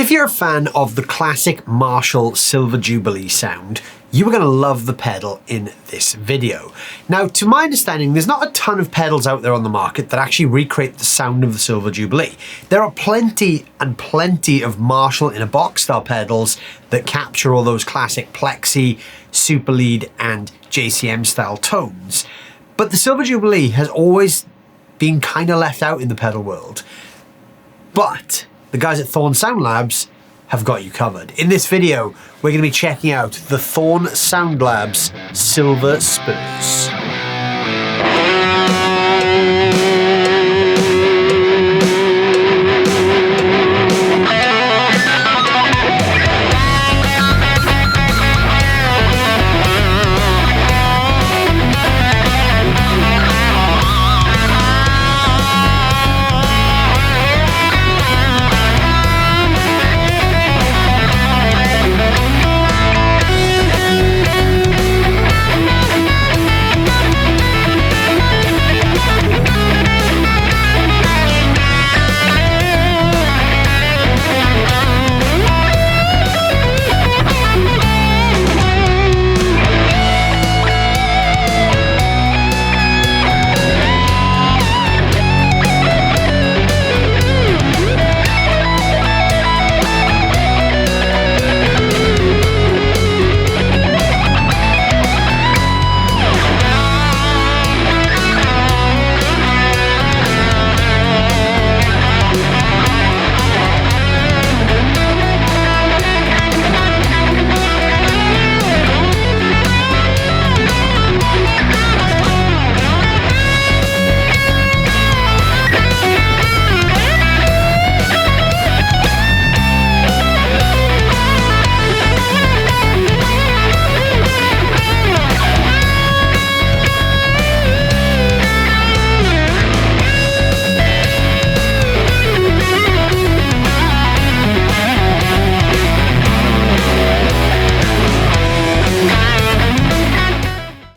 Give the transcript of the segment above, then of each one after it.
So if you're a fan of the classic Marshall Silver Jubilee sound, you are going to love the pedal in this video. Now, to my understanding, there's not a ton of pedals out there on the market that actually recreate the sound of the Silver Jubilee. There are plenty and plenty of Marshall in a box style pedals that capture all those classic Plexi, Super Lead and JCM style tones. But the Silver Jubilee has always been kind of left out in the pedal world. But the guys at Thorn Soundlabs have got you covered. In this video, we're going to be checking out the Thorn Soundlabs Silver Spurs.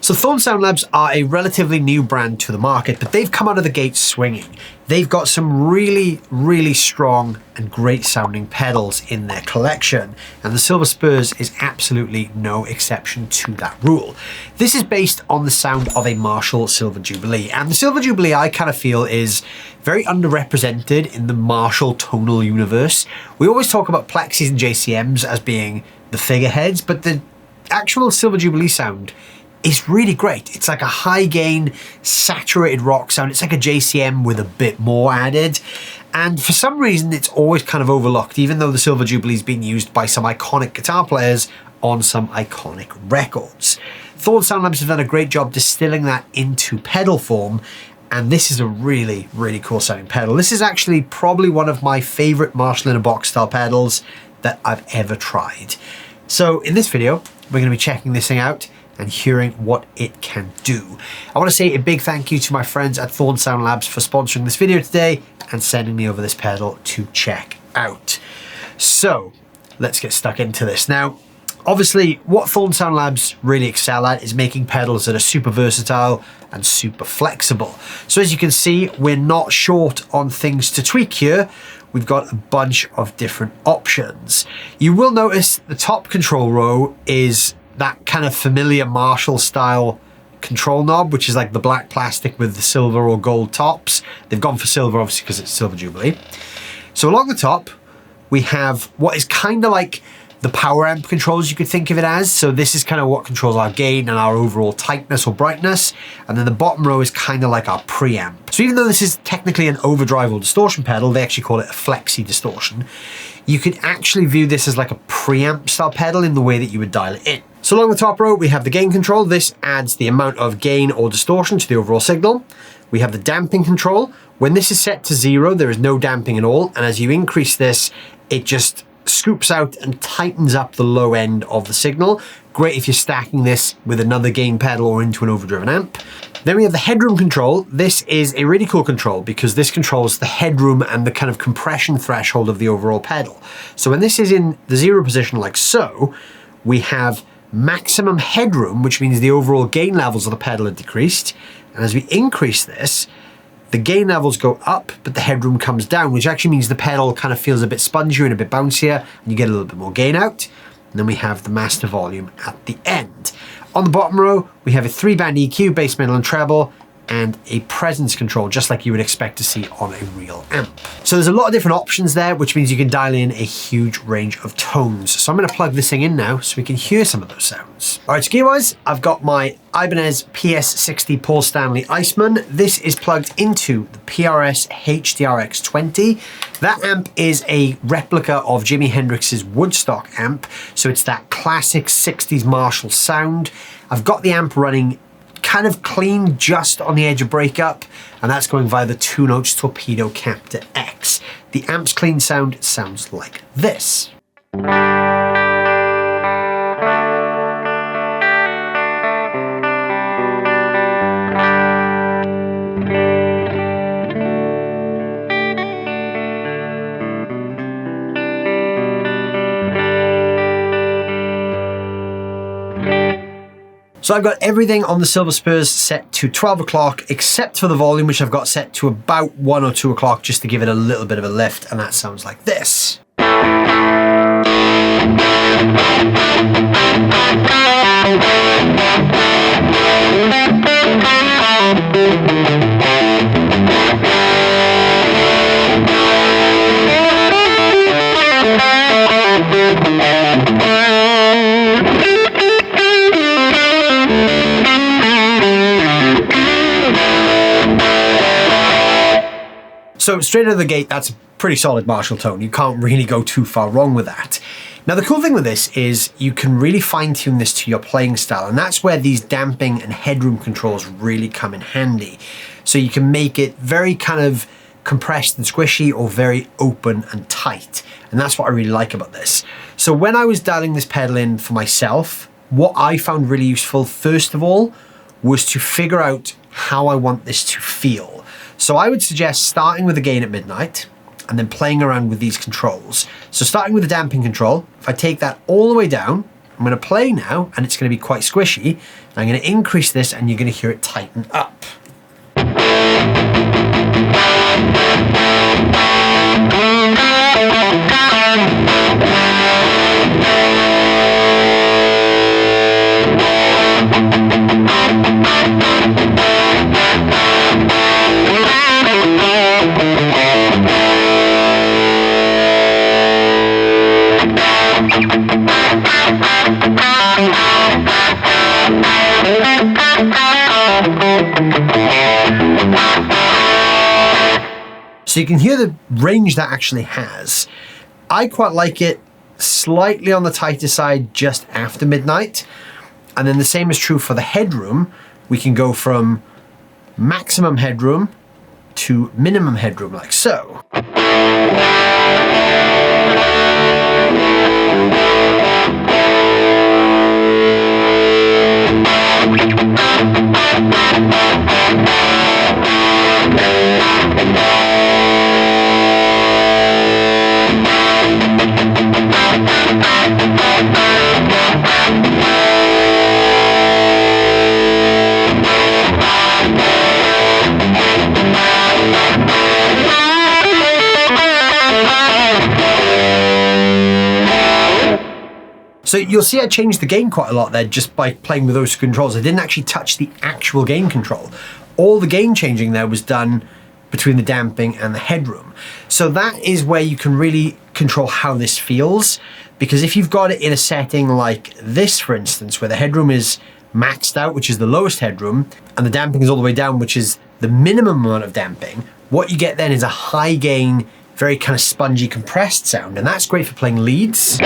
So Thorn Soundlabs are a relatively new brand to the market, but they've come out of the gate swinging. They've got some really, really strong and great sounding pedals in their collection, and the Silver Spurs is absolutely no exception to that rule. This is based on the sound of a Marshall Silver Jubilee, and the Silver Jubilee I kind of feel is very underrepresented in the Marshall tonal universe. We always talk about Plexis and JCMs as being the figureheads, but the actual Silver Jubilee sound is really great. It's like a high gain, saturated rock sound. It's like a JCM with a bit more added. And for some reason, it's always kind of overlooked, even though the Silver Jubilee's been used by some iconic guitar players on some iconic records. Thorn Soundlabs have done a great job distilling that into pedal form, and this is a really, really cool sounding pedal. This is actually probably one of my favorite Marshall in a box style pedals that I've ever tried. So in this video, we're going to be checking this thing out and hearing what it can do. I want to say a big thank you to my friends at Thorn Soundlabs for sponsoring this video today and sending me over this pedal to check out. So let's get stuck into this. Now, obviously what Thorn Soundlabs really excel at is making pedals that are super versatile and super flexible. So as you can see, we're not short on things to tweak here. We've got a bunch of different options. You will notice the top control row is that kind of familiar Marshall style control knob, which is like the black plastic with the silver or gold tops. They've gone for silver obviously because it's Silver Jubilee. So along the top, we have what is kind of like the power amp controls, you could think of it as. So this is kind of what controls our gain and our overall tightness or brightness. And then the bottom row is kind of like our preamp. So even though this is technically an overdrive or distortion pedal, they actually call it a flexi distortion. You could actually view this as like a preamp style pedal in the way that you would dial it in. So along the top row, we have the gain control. This adds the amount of gain or distortion to the overall signal. We have the damping control. When this is set to 0, there is no damping at all. And as you increase this, it just scoops out and tightens up the low end of the signal. Great if you're stacking this with another gain pedal or into an overdriven amp. Then we have the headroom control. This is a really cool control because this controls the headroom and the kind of compression threshold of the overall pedal. So when this is in the 0 position like so, we have maximum headroom, which means the overall gain levels of the pedal are decreased. And as we increase this, The gain levels go up, but the headroom comes down, which actually means the pedal kind of feels a bit spongier and a bit bouncier, and you get a little bit more gain out. And then we have the master volume at the end. On the bottom row, we have a 3-band EQ, bass, middle, and treble, and a presence control, just like you would expect to see on a real amp. So there's a lot of different options there, which means you can dial in a huge range of tones. So I'm gonna plug this thing in now so we can hear some of those sounds. All right, so gear-wise, I've got my Ibanez PS60 Paul Stanley Iceman. This is plugged into the PRS HDRX20. That amp is a replica of Jimi Hendrix's Woodstock amp, so it's that classic 60s Marshall sound. I've got the amp running kind of clean, just on the edge of breakup, and that's going via the 2-notch Torpedo Captor X. The amp's clean sound sounds like this. So I've got everything on the Silver Spurs set to 12 o'clock, except for the volume, which I've got set to about 1 or 2 o'clock, just to give it a little bit of a lift, and that sounds like this. So straight out of the gate, that's a pretty solid Marshall tone. You can't really go too far wrong with that. Now the cool thing with this is you can really fine tune this to your playing style, and that's where these damping and headroom controls really come in handy. So you can make it very kind of compressed and squishy, or very open and tight. And that's what I really like about this. So when I was dialing this pedal in for myself, what I found really useful, first of all, was to figure out how I want this to feel. So I would suggest starting with the gain at midnight and then playing around with these controls. So starting with the damping control, if I take that all the way down, I'm gonna play now, and it's gonna be quite squishy. I'm gonna increase this and you're gonna hear it tighten up. So you can hear the range that actually has. I quite like it slightly on the tighter side just after midnight. And then the same is true for the headroom. We can go from maximum headroom to minimum headroom, like so. So you'll see I changed the gain quite a lot there just by playing with those controls. I didn't actually touch the actual gain control. All the gain changing there was done between the damping and the headroom. So that is where you can really control how this feels, because if you've got it in a setting like this, for instance, where the headroom is maxed out, which is the lowest headroom, and the damping is all the way down, which is the minimum amount of damping, what you get then is a high gain, very kind of spongy, compressed sound, and that's great for playing leads.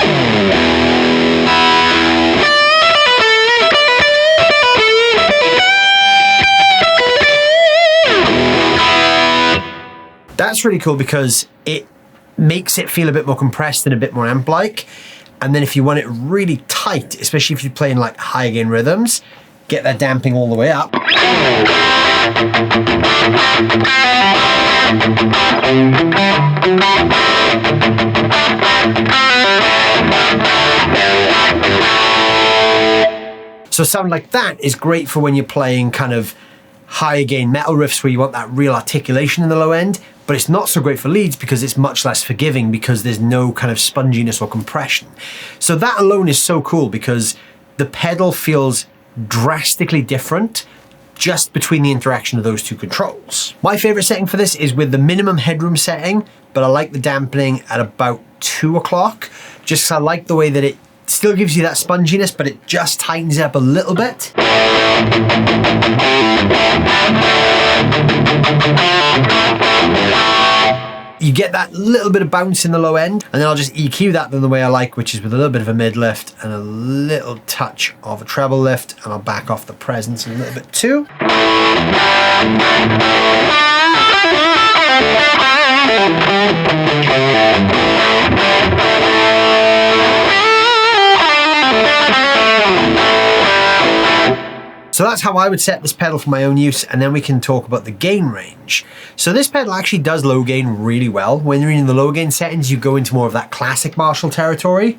That's really cool because it makes it feel a bit more compressed and a bit more amp-like. And then if you want it really tight, especially if you're playing like high gain rhythms, get that damping all the way up. So a sound like that is great for when you're playing kind of higher gain metal riffs where you want that real articulation in the low end, but it's not so great for leads because it's much less forgiving because there's no kind of sponginess or compression. So that alone is so cool because the pedal feels drastically different just between the interaction of those two controls. My favorite setting for this is with the minimum headroom setting, but I like the dampening at about 2 o'clock, just because I like the way that it still gives you that sponginess, but it just tightens it up a little bit. You get that little bit of bounce in the low end, and then I'll just EQ that the way I like, which is with a little bit of a mid lift and a little touch of a treble lift, and I'll back off the presence a little bit too. So that's how I would set this pedal for my own use, and then we can talk about the gain range. So this pedal actually does low gain really well. When you're in the low gain settings, you go into more of that classic Marshall territory.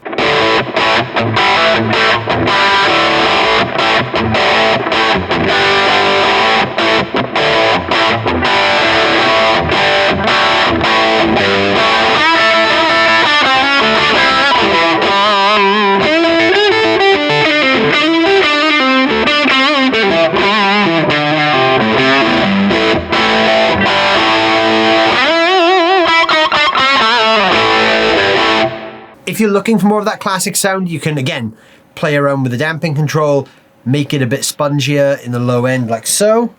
If you're looking for more of that classic sound, you can, again, play around with the damping control, make it a bit spongier in the low end like so.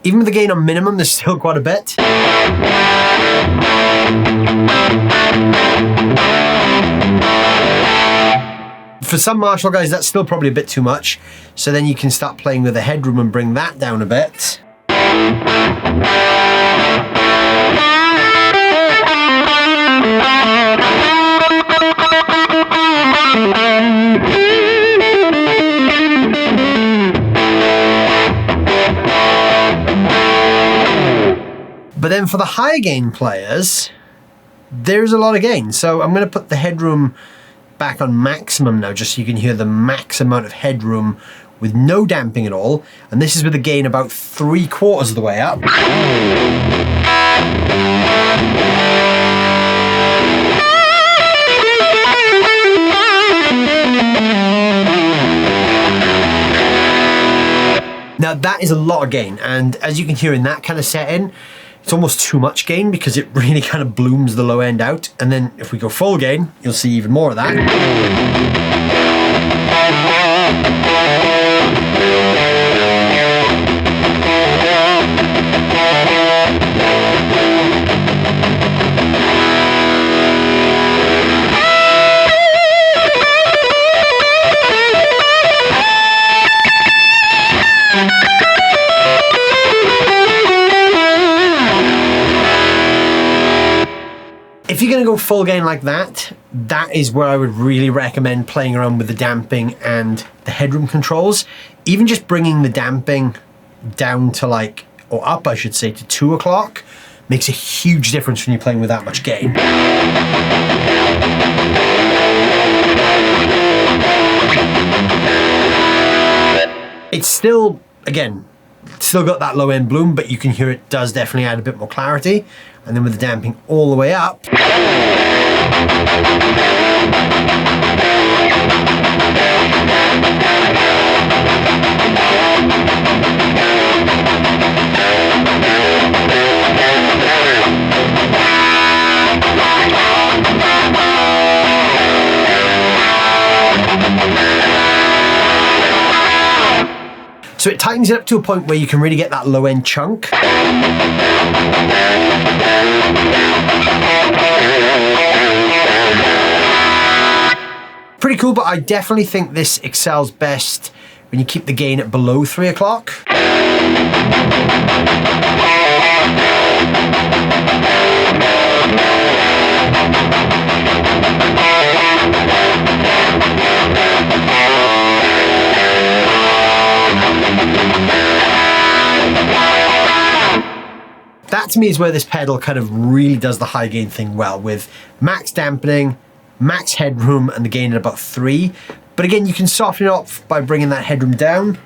Even with the gain on minimum, there's still quite a bit. For some Marshall guys, that's still probably a bit too much. So then you can start playing with the headroom and bring that down a bit. But then for the high gain players, there's a lot of gain. So I'm going to put the headroom back on maximum now, just so you can hear the max amount of headroom with no damping at all. And this is with the gain about 3/4 of the way up. Now that is a lot of gain, and as you can hear in that kind of setting, it's almost too much gain because it really kind of blooms the low end out. And then if we go full gain, you'll see even more of that. If you're going to go full gain like that, that is where I would really recommend playing around with the damping and the headroom controls. Even just bringing the damping down to like, or up I should say, to 2 o'clock makes a huge difference when you're playing with that much gain. It's still, again, still got that low end bloom, but you can hear it does definitely add a bit more clarity. And then with the damping all the way up, so it tightens it up to a point where you can really get that low end chunk. Pretty cool, but I definitely think this excels best when you keep the gain at below 3 o'clock. that to me is where this pedal kind of really does the high gain thing well, with max dampening, max headroom, and the gain at about 3. But again, you can soften it up by bringing that headroom down.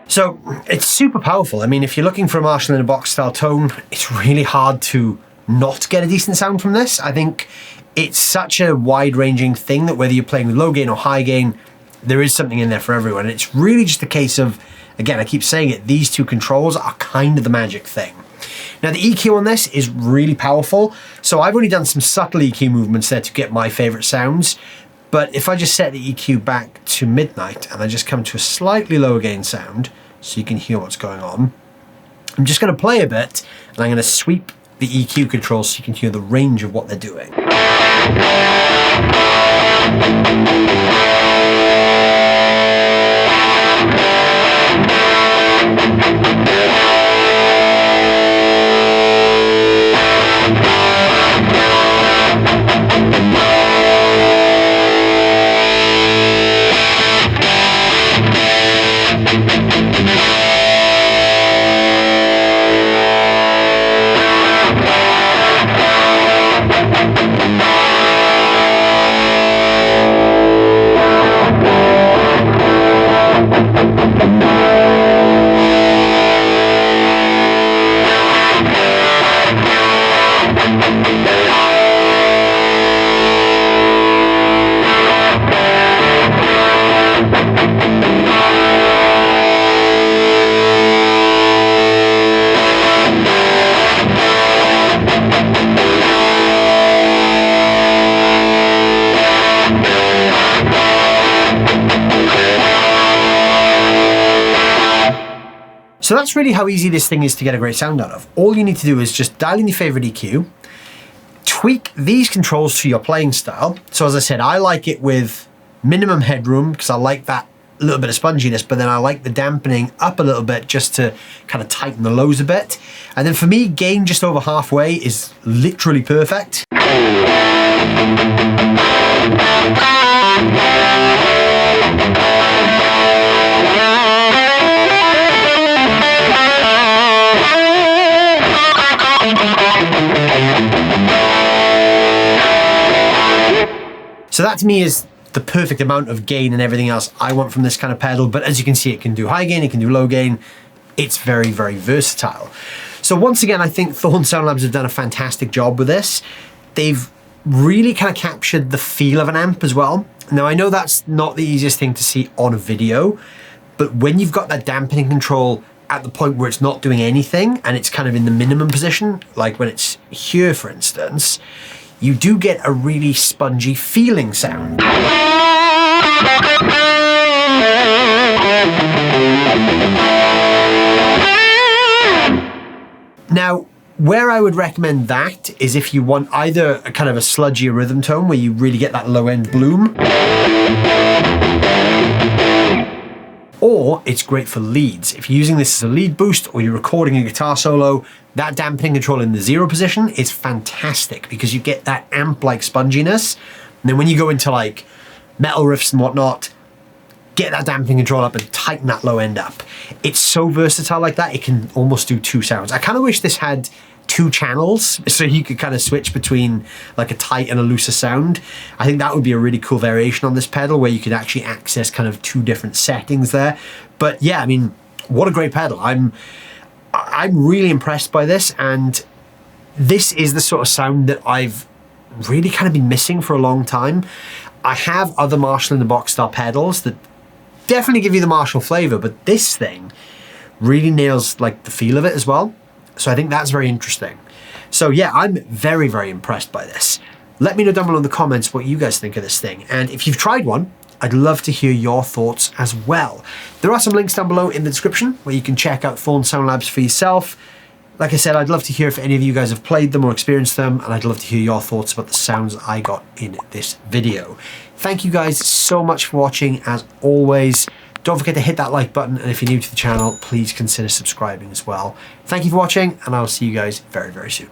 So it's super powerful. I mean, if you're looking for a Marshall in a box style tone, it's really hard to not get a decent sound from this. I think it's such a wide ranging thing that whether you're playing with low gain or high gain, there is something in there for everyone. And it's really just a case of, again, I keep saying it, these two controls are kind of the magic thing. Now the EQ on this is really powerful. So I've only done some subtle EQ movements there to get my favorite sounds. But if I just set the EQ back to midnight and I just come to a slightly lower gain sound, so you can hear what's going on, I'm just going to play a bit and I'm going to sweep the EQ controls so you can hear the range of what they're doing. So that's really how easy this thing is to get a great sound out of. All you need to do is just dial in your favorite EQ, tweak these controls to your playing style. So as I said, I like it with minimum headroom because I like that little bit of sponginess, but then I like the dampening up a little bit just to kind of tighten the lows a bit. And then for me, gain just over halfway is literally perfect. So that to me is the perfect amount of gain and everything else I want from this kind of pedal. But as you can see, it can do high gain, it can do low gain. It's very, very versatile. So once again, I think Thorn Soundlabs have done a fantastic job with this. They've really kind of captured the feel of an amp as well. Now I know that's not the easiest thing to see on a video, but when you've got that dampening control at the point where it's not doing anything and it's kind of in the minimum position, like when it's here, for instance, you do get a really spongy feeling sound. Now, where I would recommend that is if you want either a kind of a sludgier rhythm tone where you really get that low end bloom, or it's great for leads. If you're using this as a lead boost or you're recording a guitar solo, that dampening control in the 0 position is fantastic because you get that amp-like sponginess. And then when you go into like metal riffs and whatnot, get that dampening control up and tighten that low end up. It's so versatile like that, it can almost do 2 sounds. I kind of wish this had 2 channels so you could kind of switch between like a tight and a looser sound. I think that would be a really cool variation on this pedal where you could actually access kind of 2 different settings there. But yeah, I mean, what a great pedal. I'm really impressed by this, and this is the sort of sound that I've really kind of been missing for a long time. I have other Marshall in the box style pedals that definitely give you the Marshall flavor, but this thing really nails like the feel of it as well. So I think that's very interesting. So yeah, I'm very, very impressed by this. Let me know down below in the comments what you guys think of this thing. And if you've tried one, I'd love to hear your thoughts as well. There are some links down below in the description where you can check out Thorn Soundlabs for yourself. Like I said, I'd love to hear if any of you guys have played them or experienced them, and I'd love to hear your thoughts about the sounds I got in this video. Thank you guys so much for watching. As always, Don't forget to hit that like button, and if you're new to the channel, please consider subscribing as well. Thank you for watching, and I'll see you guys very, very soon.